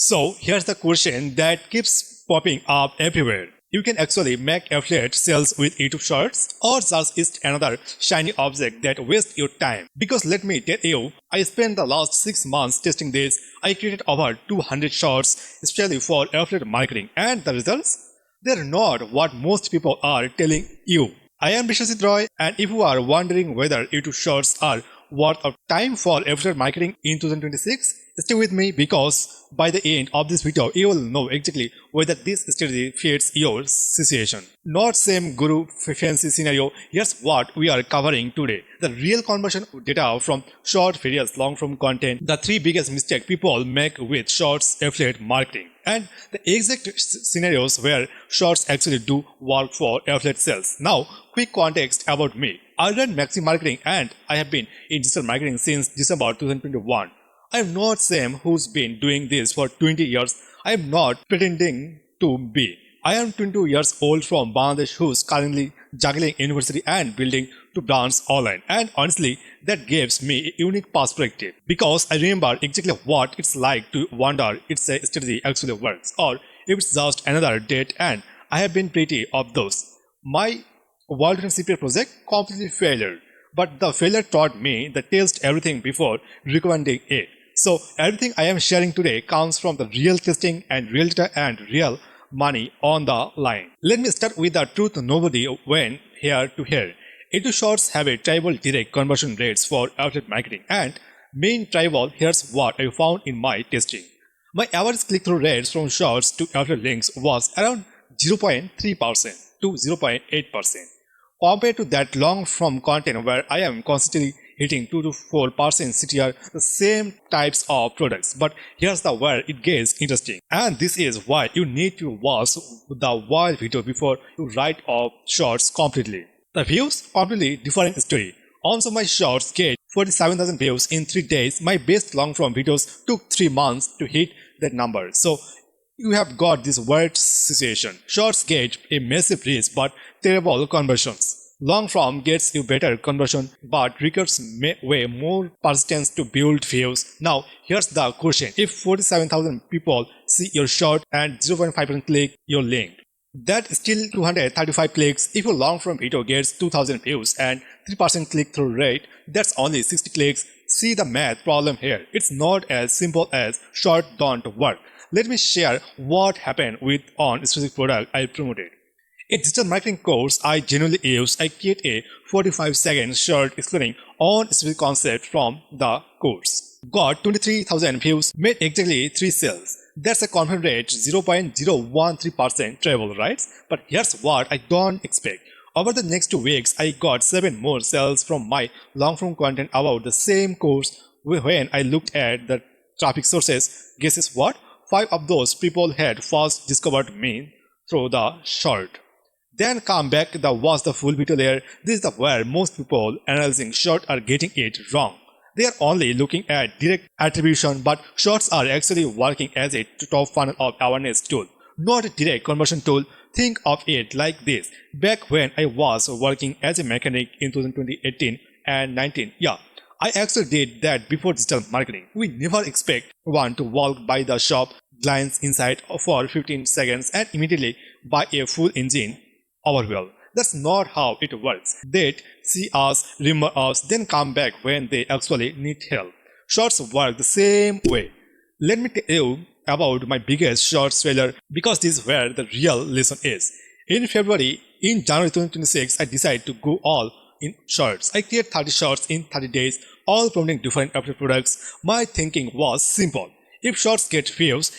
So here's the question that keeps popping up everywhere. You can actually make affiliate sales with YouTube Shorts, or just is another shiny object that wastes your time? Because let me tell you, I spent the last 6 months testing this. I created over 200 shorts especially for affiliate marketing, and the results? They're not what most people are telling you. I am Vishwasit Roy, and if you are wondering whether YouTube Shorts are worth of time for affiliate marketing in 2026, stay with me because by the end of this video, you will know exactly whether this strategy fits your situation. Not same guru fancy scenario. Here's what we are covering today. The real conversion data from short videos, long form content, the 3 biggest mistakes people make with shorts affiliate marketing, and the exact scenarios where shorts actually do work for affiliate sales. Now, quick context about me. I run Maxi Marketing and I have been in digital marketing since December 2021. I am not Sam who's been doing this for 20 years. I am not pretending to be. I am 22 years old from Bangladesh who's currently juggling university and building 2 brands online. And honestly, that gives me a unique perspective because I remember exactly what it's like to wonder if a strategy actually works or if it's just another date, and I have been pretty of those. My World CPA project completely failed, but the failure taught me to test everything before recommending it. So everything I am sharing today comes from the real testing and real data and real money on the line. Let me start with the truth nobody went here to hear. YouTube Shorts have a tribal direct conversion rates for affiliate marketing, and main tribal, here's what I found in my testing. My average click-through rates from shorts to affiliate links was around 0.3% to 0.8%. Compared to that long form content where I am constantly hitting 2 to 4% CTR, the same types of products. But here's the where it gets interesting. And this is why you need to watch the whole video before you write off shorts completely. The views, completely different story. Also, my shorts get 47,000 views in 3 days. My best long form videos took 3 months to hit that number. So you have got this weird situation. Shorts get a massive reach but terrible conversions. Long form gets you better conversion but requires way more persistence to build views. Now here's the question. If 47,000 people see your short and 0.5% click your link, that's still 235 clicks. If your long form video gets 2,000 views and 3% click-through rate, that's only 60 clicks. See the math problem here. It's not as simple as short don't work. Let me share what happened with on specific product I promoted. A digital marketing course I genuinely use, I create a 45-second short explaining on specific concept from the course. Got 23,000 views, made exactly 3 sales. That's a conversion rate 0.013% travel, right? But here's what I don't expect. Over the next 2 weeks, I got 7 more sales from my long-form content about the same course. When I looked at the traffic sources, guess what? 5 of those people had first discovered me through the short. Then come back to watch the full video layer. This is where most people analyzing short are getting it wrong. They are only looking at direct attribution, but shorts are actually working as a top funnel of awareness tool, not a direct conversion tool. Think of it like this. Back when I was working as a mechanic in 2018 and 19, I actually did that before digital marketing. We never expect one to walk by the shop, glance inside for 15 seconds and immediately buy a full engine overhaul. That's not how it works. They'd see us, remember us, then come back when they actually need help. Shorts work the same way. Let me tell you about my biggest shorts failure because this is where the real lesson is. In January 2026, I decided to go all in shorts. I created 30 shorts in 30 days, all promoting different affiliate products. My thinking was simple. If shorts get views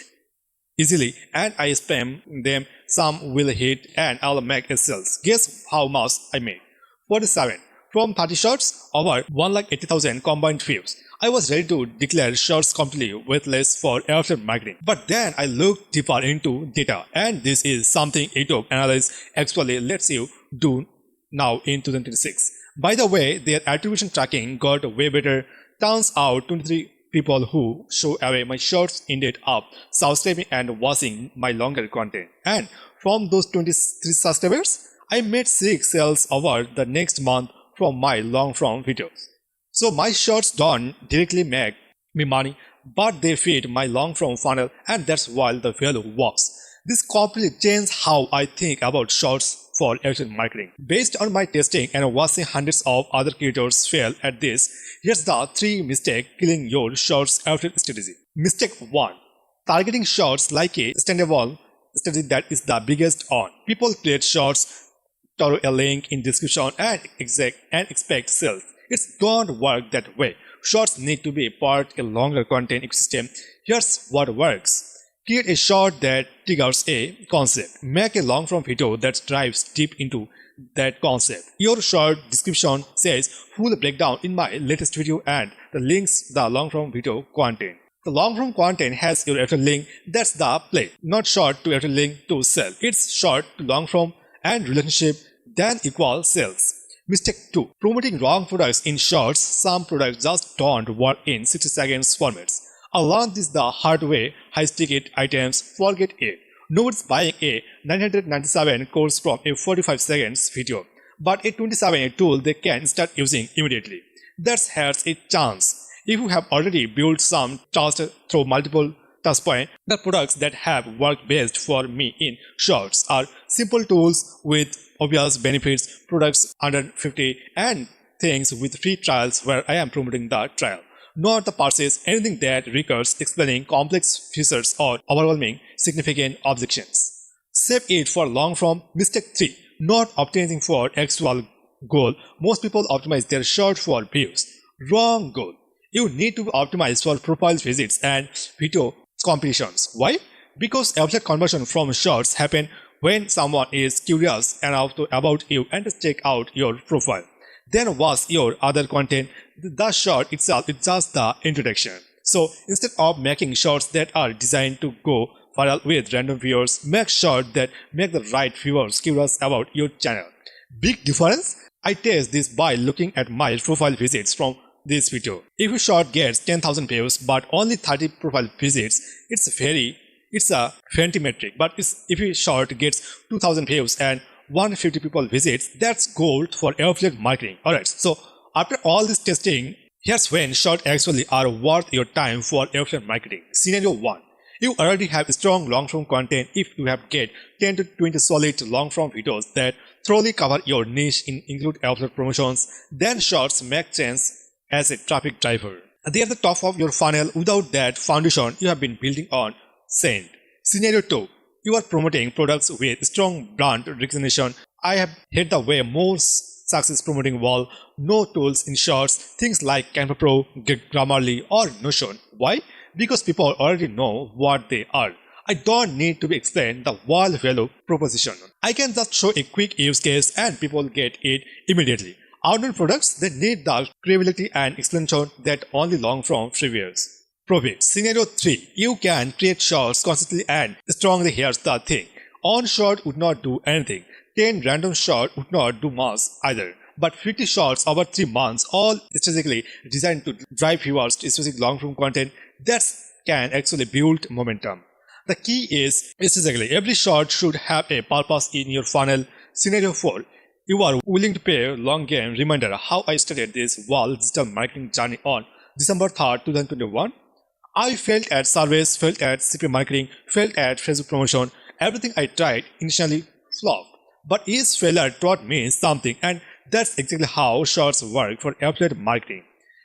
easily and I spam them, some will hit and I'll make a sales. Guess how much I made? 47. From 30 shorts, over 180,000 combined views. I was ready to declare shorts completely worthless for affiliate marketing. But then I looked deeper into data, and this is something YouTube analysis actually lets you do now in 2026. By the way, their attribution tracking got way better. Turns out 23 people who show away my shorts ended up subscribing and watching my longer content. And from those 23 subscribers, I made 6 sales over the next month from my long form videos. So my shorts don't directly make me money, but they feed my long form funnel, and that's why the value works. This completely changed how I think about shorts for affiliate marketing. Based on my testing and watching hundreds of other creators fail at this, here's the 3 mistakes killing your shorts affiliate strategy. Mistake 1. Targeting shorts like a standalone strategy that is the biggest on. People create shorts, throw a link in description and expect sales. It don't work that way. Shorts need to be part of a longer content ecosystem. Here's what works. Create a short that triggers a concept. Make a long form video that dives deep into that concept. Your short description says full breakdown in my latest video and the links the long form video content. The long form content has your affiliate link, that's the play. Not short to affiliate link to sell. It's short to long form and relationship then equal sales. Mistake 2. Promoting wrong products in shorts. Some products just don't work in 60 seconds formats. I learned this the hard way. High ticket items, forget it. Nobody's buying a 997 course from a 45 seconds video, but a 27 tool they can start using immediately. That's has a chance. If you have already built some trust through multiple touchpoints, the products that have worked best for me in shorts are simple tools with obvious benefits, products under 50, and things with free trials where I am promoting the trial. Not the purchase, anything that requires explaining complex features or overwhelming significant objections. Save it for long form. Mistake 3. Not optimizing for actual goal. Most people optimize their short for views. Wrong goal. You need to optimize for profile visits and video competitions. Why? Because affiliate conversion from shorts happen when someone is curious enough about you and check out your profile. Then watch your other content. The short itself is just the introduction. So instead of making shorts that are designed to go viral with random viewers, make shorts that make the right viewers curious about your channel. Big difference? I test this by looking at my profile visits from this video. If your short gets 10,000 views but only 30 profile visits, it's a fancy metric. But if your short gets 2,000 views and 150 people visits, that's gold for affiliate marketing. Alright, so after all this testing, here's when short actually are worth your time for affiliate marketing. Scenario 1. You already have strong long-form content. If you have get 10 to 20 solid long-form videos that thoroughly cover your niche include affiliate promotions, then shorts make sense as a traffic driver. They are the top of your funnel. Without that foundation you have been building on sand. Scenario 2. You are promoting products with strong brand recognition. I have hit the way most success promoting wall. No tools in shorts, things like Canva Pro, Grammarly or Notion. Why? Because people already know what they are. I don't need to explain the wall value proposition. I can just show a quick use case and people get it immediately. Outbound products, they need the credibility and explanation that only long form reveals. Profit. Scenario 3. You can create shorts consistently and strongly. Here's the thing. On short would not do anything. 10 random shorts would not do much either. But 50 shorts over 3 months, all strategically designed to drive viewers to specific long-form content, that can actually build momentum. The key is strategically. Every short should have a purpose in your funnel. Scenario 4. You are willing to pay a long game reminder how I started this wall digital marketing journey on December 3rd, 2021. I failed at surveys, failed at CPA marketing, failed at Facebook promotion. Everything I tried initially flopped. But each failure taught me something, and that's exactly how shorts work for affiliate marketing.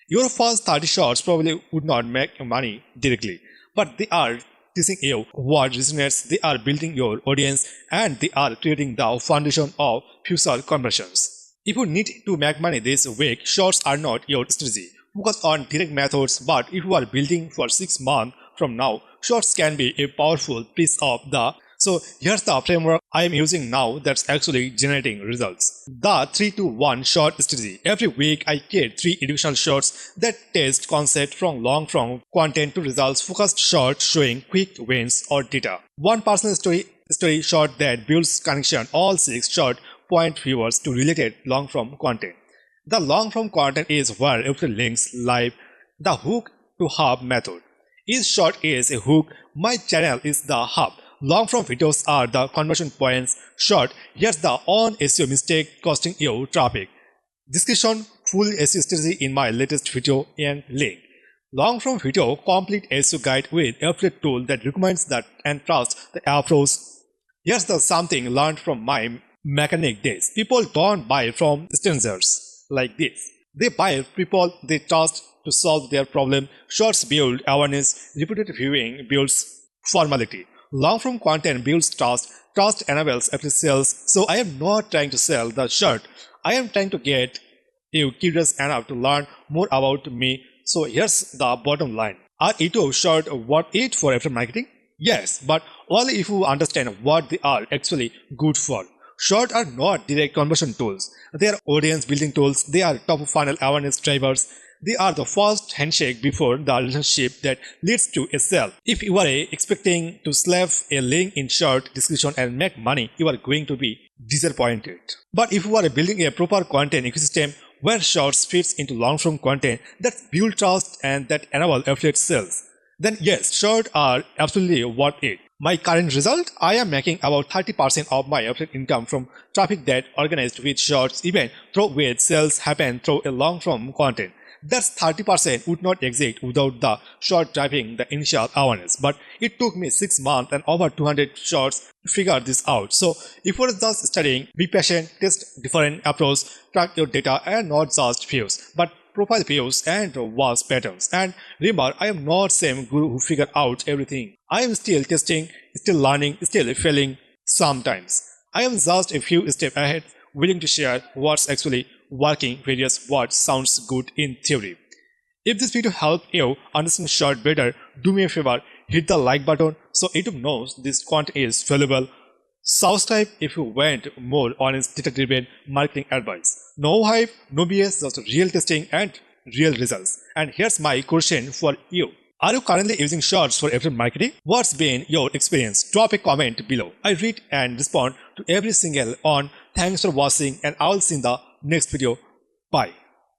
Your first 30 shorts probably would not make money directly, but they are teaching you what resonates, they are building your audience, and they are creating the foundation of future conversions. If you need to make money this week, shorts are not your strategy. Focus on direct methods, but if you are building for 6 months from now, shorts can be a powerful piece of the. So here's the framework I am using now that's actually generating results. The 3-to-1 short strategy. Every week I create 3 educational shorts that test concept from long-form content to results. Focused short showing quick wins or data. One personal story short that builds connection. All 6 short point viewers to related long-form content. The long-form content is where affiliate links live. The hook to hub method. Each short is a hook. My channel is the hub. Long-form videos are the conversion points. Short, here's the on SEO mistake costing you traffic. Description, full SEO strategy in my latest video and link. Long form video complete SEO guide with affiliate tool that recommends that and trust the approach. Here's the something learned from my mechanic days. People don't buy from strangers like this. They buy people they trust to solve their problem. Shorts build awareness, repeated viewing builds formality. Long form content builds trust, trust enables affiliate sales. So I am not trying to sell the shirt. I am trying to get you curious enough to learn more about me. So here's the bottom line. Are YouTube short worth it for affiliate marketing? Yes, but only if you understand what they are actually good for. Short are not direct conversion tools. They are audience building tools. They are top of funnel awareness drivers. They are the first handshake before the relationship that leads to a sale. If you are expecting to slap a link in short description and make money, you are going to be disappointed. But if you are building a proper content ecosystem where shorts fits into long form content that build trust and that enable affiliate sales, then yes, short are absolutely worth it. My current result, I am making about 30% of my affiliate income from traffic that organized with shorts, even though with sales happen through a long form content. That's 30% would not exist without the short driving the initial awareness. But it took me 6 months and over 200 shorts to figure this out. So if you are just studying, be patient, test different approach, track your data and not just views, but profile views and watch patterns. And remember, I am not same guru who figured out everything. I am still testing, still learning, still failing sometimes. I am just a few steps ahead, willing to share what's actually working, various what sounds good in theory. If this video helped you understand short better, do me a favor, hit the like button so YouTube knows this content is valuable. Subscribe if you want more honest data-driven marketing advice. No hype, no BS, just real testing and real results. And here's my question for you. Are you currently using shorts for affiliate marketing? What's been your experience? Drop a comment below. I read and respond to every single one. Thanks for watching and I will see you in the next video. Bye.